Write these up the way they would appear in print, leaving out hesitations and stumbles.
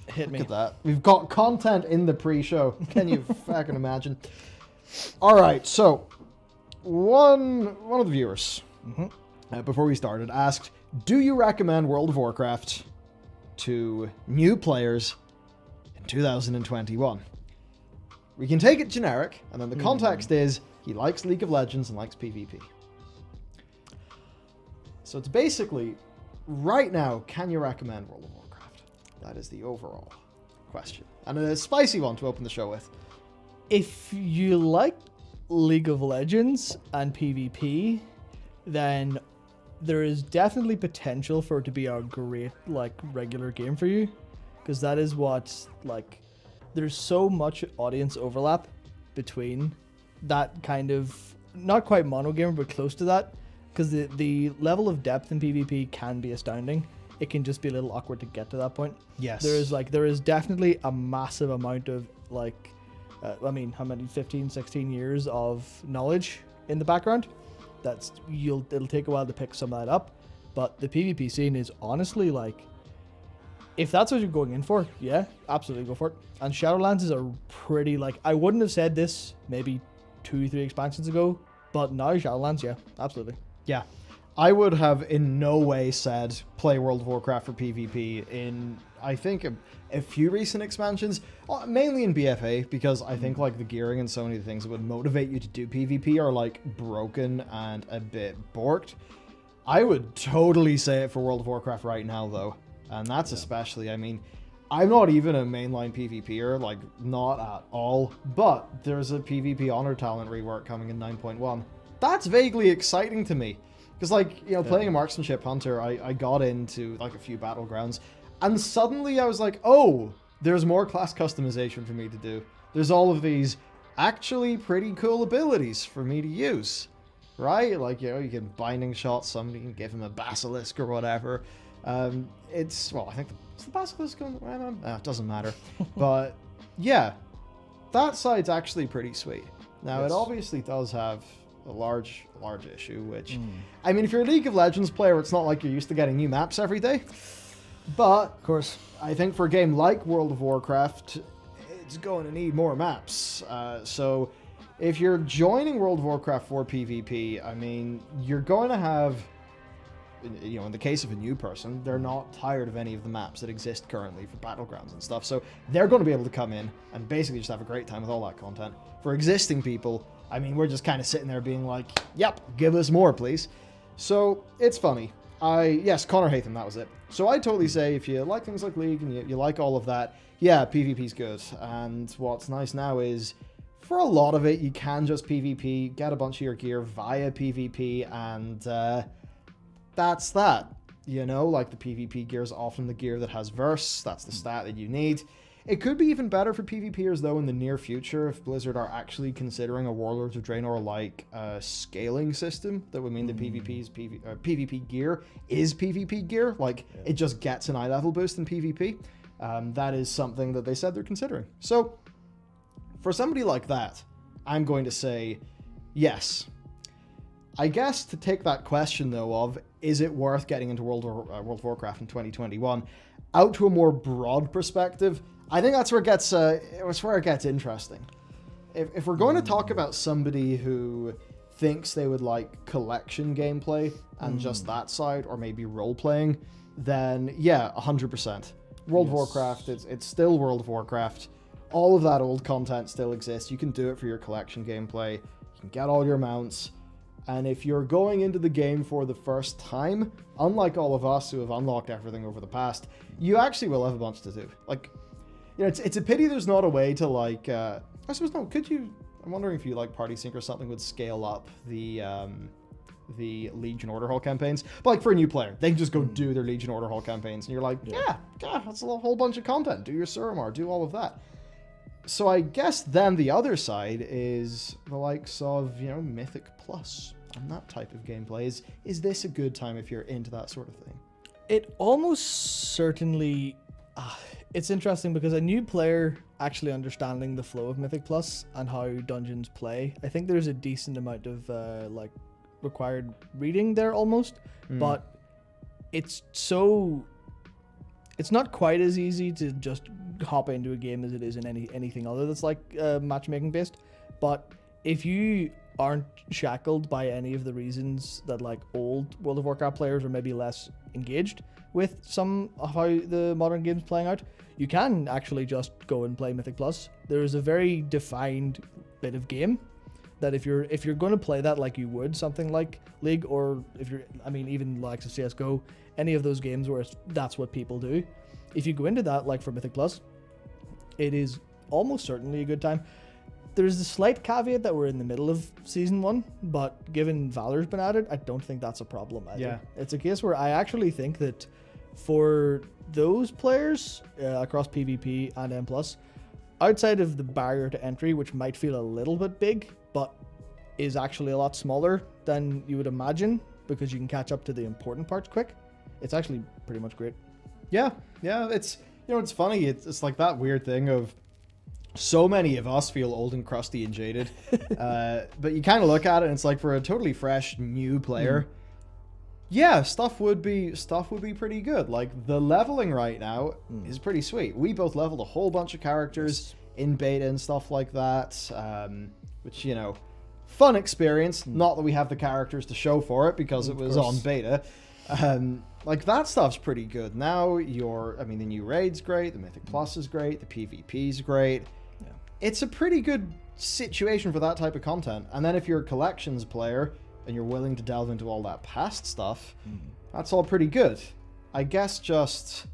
Hit me. Look at that. We've got content in the pre-show. Can you fucking imagine? All right, so one of the viewers, before we started, asked, do you recommend World of Warcraft to new players in 2021? We can take it generic, and then the context is he likes League of Legends and likes PvP. So it's basically, right now, can you recommend World of Warcraft? That is the overall question. And a spicy one to open the show with. If you like League of Legends and PvP, then there is definitely potential for it to be a great, regular game for you. Because that is what, there's so much audience overlap between that kind of, not quite mono gamer, but close to that. Because the level of depth in PvP can be astounding. It can just be a little awkward to get to that point. Yes. There is definitely a massive amount of, how many, 15, 16 years of knowledge in the background. It'll take a while to pick some of that up. But the PvP scene is honestly, if that's what you're going in for, yeah, absolutely go for it. And Shadowlands is a pretty, I wouldn't have said this maybe 2-3 expansions ago, but now Shadowlands, yeah, absolutely. Yeah. I would have in no way said play World of Warcraft for PvP in, I think, a few recent expansions, mainly in BFA, because I think the gearing and so many of the things that would motivate you to do PvP are broken and a bit borked. I would totally say it for World of Warcraft right now, though. And that's especially, I'm not even a mainline PvPer, not at all, but there's a PvP Honor Talent rework coming in 9.1. That's vaguely exciting to me. Because, playing a marksmanship hunter, I got into, a few battlegrounds, and suddenly I was like, oh, there's more class customization for me to do. There's all of these actually pretty cool abilities for me to use, right? You can binding shot somebody, you can give him a basilisk or whatever. I think, is the basilisk going around? It doesn't matter. But, yeah, that side's actually pretty sweet. Now, Yes. It obviously does have a large issue, which, if you're a League of Legends player, it's not like you're used to getting new maps every day. But, Of course. I think for a game like World of Warcraft, it's going to need more maps. So, if you're joining World of Warcraft for PvP, you're going to have, in the case of a new person, they're not tired of any of the maps that exist currently for Battlegrounds and stuff. So, they're going to be able to come in and basically just have a great time with all that content. For existing people, we're just kind of sitting there being like, yep, give us more, please. So, it's funny. Yes, Connor Hatham, that was it. So, I totally say if you like things like League and you like all of that, yeah, PvP's good. And what's nice now is, for a lot of it, you can just PvP, get a bunch of your gear via PvP, and that's that. The PvP gear is often the gear that has verse. That's the stat that you need. It could be even better for PvPers, though, in the near future if Blizzard are actually considering a Warlords of Draenor-like scaling system. That would mean that PvP gear is PvP gear. It just gets an eye level boost in PvP. That is something that they said they're considering. So, for somebody like that, I'm going to say yes. I guess to take that question, though, of is it worth getting into World of Warcraft in 2021, out to a more broad perspective, I think that's where it gets interesting. If we're going to talk about somebody who thinks they would like collection gameplay and just that side, or maybe role-playing, then yeah, 100%. World of Warcraft, it's still World of Warcraft. All of that old content still exists. You can do it for your collection gameplay. You can get all your mounts. And if you're going into the game for the first time, unlike all of us who have unlocked everything over the past, you actually will have a bunch to do. It's a pity there's not a way to I suppose no, could you, I'm wondering if you Party Sync or something would scale up the Legion Order Hall campaigns. But for a new player, they can just go do their Legion Order Hall campaigns and you're like, yeah, that's a whole bunch of content. Do your Suramar, do all of that. So I guess then the other side is the likes of, Mythic Plus and that type of gameplay. Is this a good time if you're into that sort of thing? It almost certainly... it's interesting because a new player actually understanding the flow of Mythic Plus and how dungeons play, I think there's a decent amount of required reading there almost, but it's so... it's not quite as easy to just hop into a game as it is in anything other that's like matchmaking based. But if you aren't shackled by any of the reasons that like old World of Warcraft players are maybe less engaged with some of how the modern game's playing out, you can actually just go and play Mythic Plus. There's a very defined bit of game that if you're going to play that like you would something like League, or if you're, I mean, even like CSGO, any of those games where that's what people do, if you go into that like for Mythic Plus, it is almost certainly a good time. There's the slight caveat that we're in the middle of Season 1, but given Valor's been added, I don't think that's a problem either. Yeah. It's a case where I actually think that for those players across PvP and M+, outside of the barrier to entry, which might feel a little bit big, but is actually a lot smaller than you would imagine because you can catch up to the important parts quick, it's actually pretty much great. Yeah, it's, you know, it's funny. It's like that weird thing of so many of us feel old and crusty and jaded, but you kind of look at it and it's like for a totally fresh new player, yeah, stuff would be pretty good. Like the leveling right now is pretty sweet. We both leveled a whole bunch of characters in beta and stuff like that, which, you know, fun experience. Not that we have the characters to show for it because it was on beta. Like that stuff's pretty good. Now the new raid's great, the Mythic Plus is great, the PvP's great. Yeah. It's a pretty good situation for that type of content. And then if you're a collections player and you're willing to delve into all that past stuff, that's all pretty good. I guess just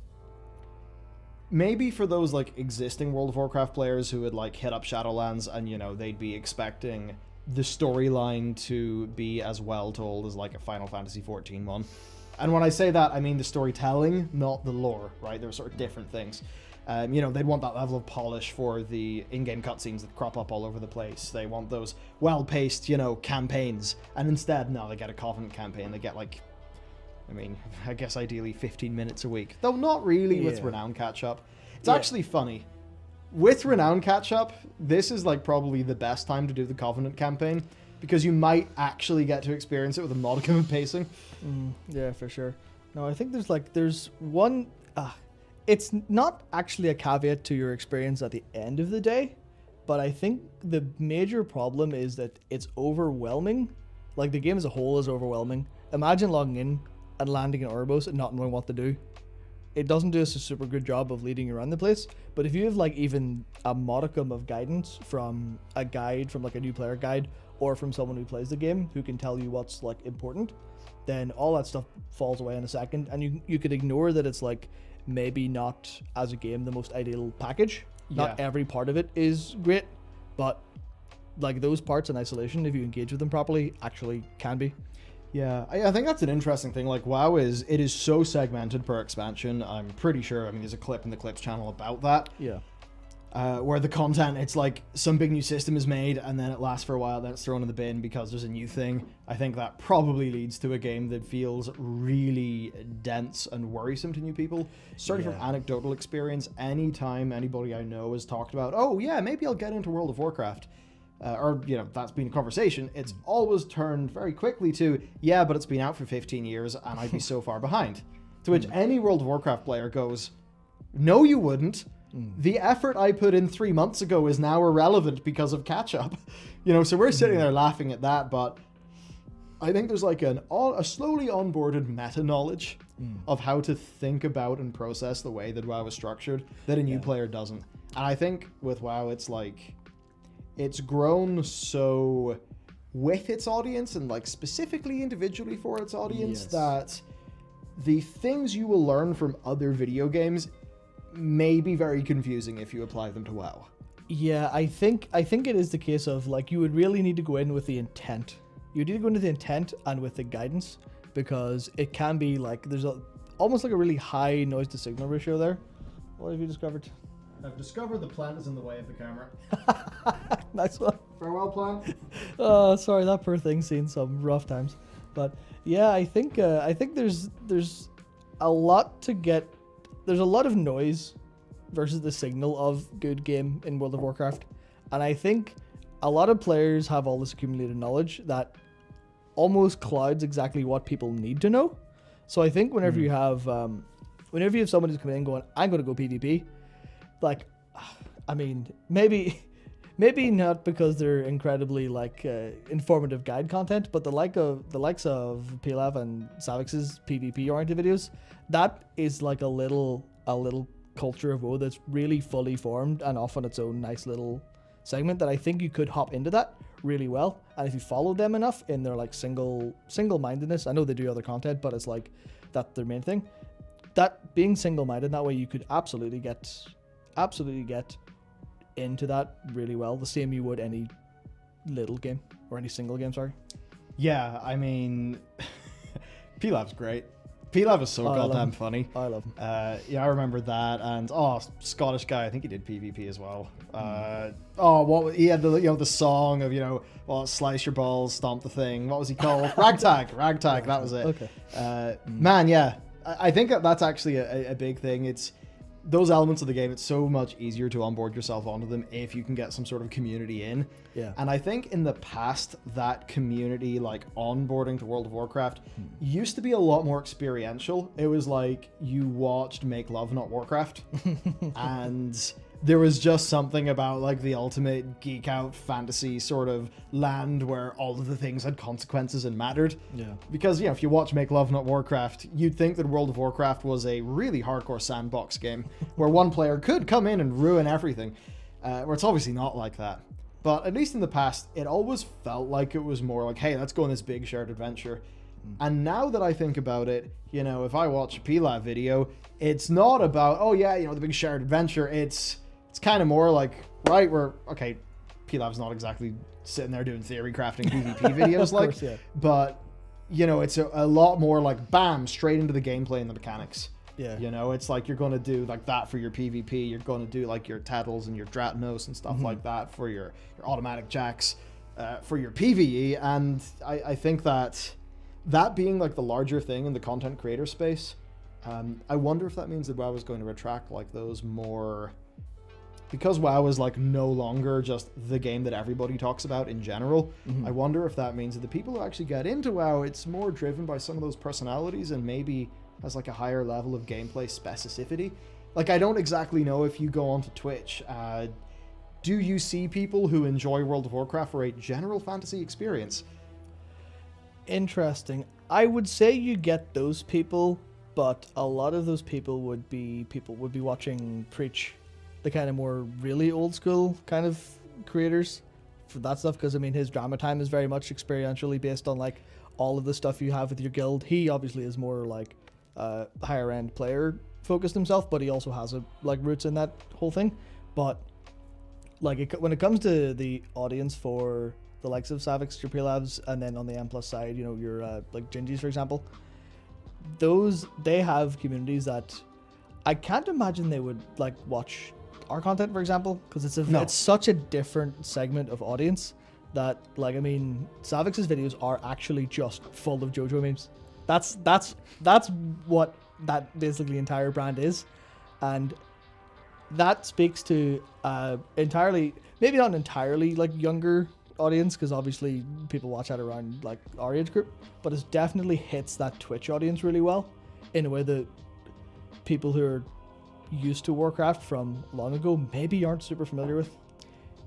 maybe for those like existing World of Warcraft players who would like hit up Shadowlands and, you know, they'd be expecting the storyline to be as well told as like a Final Fantasy XIV one. And when I say that, I mean the storytelling, not the lore, right? They're sort of different things. You know, they'd want that level of polish for the in-game cutscenes that crop up all over the place. They want those well-paced, you know, campaigns. And instead, no, they get a Covenant campaign. They get like, I mean, I guess ideally 15 minutes a week. Though not really with Renown Catchup. It's actually funny. With Renown Catchup, this is like probably the best time to do the Covenant campaign, because you might actually get to experience it with a modicum of pacing. Yeah, for sure. No, I think there's one... it's not actually a caveat to your experience at the end of the day, but I think the major problem is that it's overwhelming. Like, the game as a whole is overwhelming. Imagine logging in and landing in Oribos and not knowing what to do. It doesn't do us a super good job of leading you around the place, but if you have like even a modicum of guidance from a guide, from like a new player guide, or from someone who plays the game who can tell you what's like important, then all that stuff falls away in a second, and you could ignore that it's like maybe not as a game the most ideal package. Not every part of it is great, but like those parts in isolation, if you engage with them properly, actually can be. Yeah, I think that's an interesting thing. Like, WoW it is so segmented per expansion. I'm pretty sure, I mean, there's a clip in the Clips channel about that. Yeah. Where the content, it's like some big new system is made and then it lasts for a while, then it's thrown in the bin because there's a new thing. I think that probably leads to a game that feels really dense and worrisome to new people. Certainly from anecdotal experience, anytime anybody I know has talked about, oh yeah, maybe I'll get into World of Warcraft, or, you know, that's been a conversation, it's always turned very quickly to, yeah, but it's been out for 15 years and I'd be so far behind. To which any World of Warcraft player goes, no, you wouldn't. The effort I put in 3 months ago is now irrelevant because of Catchup. You know, so we're sitting there laughing at that, but I think there's like a slowly onboarded meta-knowledge of how to think about and process the way that WoW is structured that a new player doesn't. And I think with WoW, it's like, it's grown so with its audience and like specifically individually for its audience that the things you will learn from other video games may be very confusing if you apply them to WoW. Yeah, I think it is the case of like you would really need to go in with the intent. You need to go into the intent and with the guidance, because it can be like there's almost like a really high noise to signal ratio there. What have you discovered? I've discovered the plant is in the way of the camera. Nice one. Farewell, plant. Oh, sorry, that poor thing's seen some rough times. But yeah, I think there's a lot to get. There's a lot of noise versus the signal of good game in World of Warcraft. And I think a lot of players have all this accumulated knowledge that almost clouds exactly what people need to know. So I think whenever you have whenever you have someone who's coming in going, I'm going to go PvP, like, I mean, maybe not because they're incredibly like informative guide content, but the likes of Pilav and Savix's PvP oriented videos, that is like a little culture of WoW that's really fully formed and off on its own nice little segment that I think you could hop into that really well. And if you follow them enough in their like single-mindedness, I know they do other content, but it's like that's their main thing. That being single-minded that way, you could absolutely get into that really well, the same you would any little game or any single game. Sorry. Yeah, I mean, Pilav's great. Pilav is so goddamn funny. I love him. Yeah, I remember that, and Scottish guy. I think he did PvP as well. He had the song of slice your balls, stomp the thing. What was he called? Ragtag. That was it. Okay. Man, yeah, I think that's actually a big thing. It's those elements of the game. It's so much easier to onboard yourself onto them if you can get some sort of community in. Yeah. And I think in the past, that community, like onboarding to World of Warcraft, used to be a lot more experiential. It was like you watched Make Love, Not Warcraft. And there was just something about like the ultimate geek out fantasy sort of land where all of the things had consequences and mattered. Yeah. Because, if you watch Make Love, Not Warcraft, you'd think that World of Warcraft was a really hardcore sandbox game where one player could come in and ruin everything. Where it's obviously not like that. But at least in the past, it always felt like it was more like, hey, let's go on this big shared adventure. And now that I think about it, if I watch a Pilav video, it's not about, the big shared adventure. It's kind of more like, right, Pilav's not exactly sitting there doing theory crafting PvP videos course, yeah. But, it's a lot more like, bam, straight into the gameplay and the mechanics. Yeah. It's like you're going to do like that for your PvP. You're going to do like your Tattles and your Dratnos and stuff like that for your automatic jacks for your PvE. And I think that being like the larger thing in the content creator space, I wonder if that means that WoW is going to attract like those more... Because WoW is like no longer just the game that everybody talks about in general, I wonder if that means that the people who actually get into WoW, it's more driven by some of those personalities and maybe has like a higher level of gameplay specificity. Like, I don't exactly know if you go onto Twitch, do you see people who enjoy World of Warcraft for a general fantasy experience? Interesting. I would say you get those people, but a lot of those people would be watching Preach, the kind of more really old school kind of creators for that stuff, because I mean his drama time is very much experientially based on like all of the stuff you have with your guild. He obviously is more like higher end player focused himself, but he also has roots in that whole thing. But like when it comes to the audience for the likes of Savix, your Pilavs, and then on the M+ side, your like Gingies, for example, they have communities that I can't imagine they would like watch our content, for example, because it's such a different segment of audience that, like, I mean, Savix's videos are actually just full of JoJo memes. That's what that basically entire brand is, and that speaks to entirely, maybe not entirely like younger audience, because obviously people watch that around like our age group, but it definitely hits that Twitch audience really well in a way that people who are used to Warcraft from long ago maybe aren't super familiar with.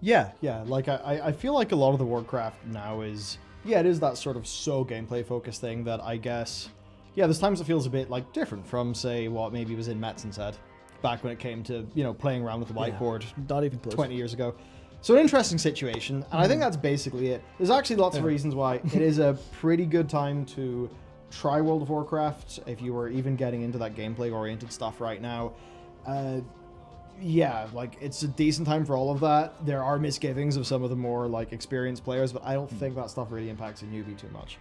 Yeah, like I feel like a lot of the Warcraft now is, it is that sort of so gameplay focused thing that I guess, there's times it feels a bit like different from, say, what maybe was in Metzen said back when it came to, playing around with the whiteboard not even close. 20 years ago. So an interesting situation, and I think that's basically it. There's actually lots of reasons why it is a pretty good time to try World of Warcraft if you were even getting into that gameplay oriented stuff right now. Like it's a decent time for all of that. There are misgivings of some of the more like experienced players, but I don't think that stuff really impacts a newbie too much.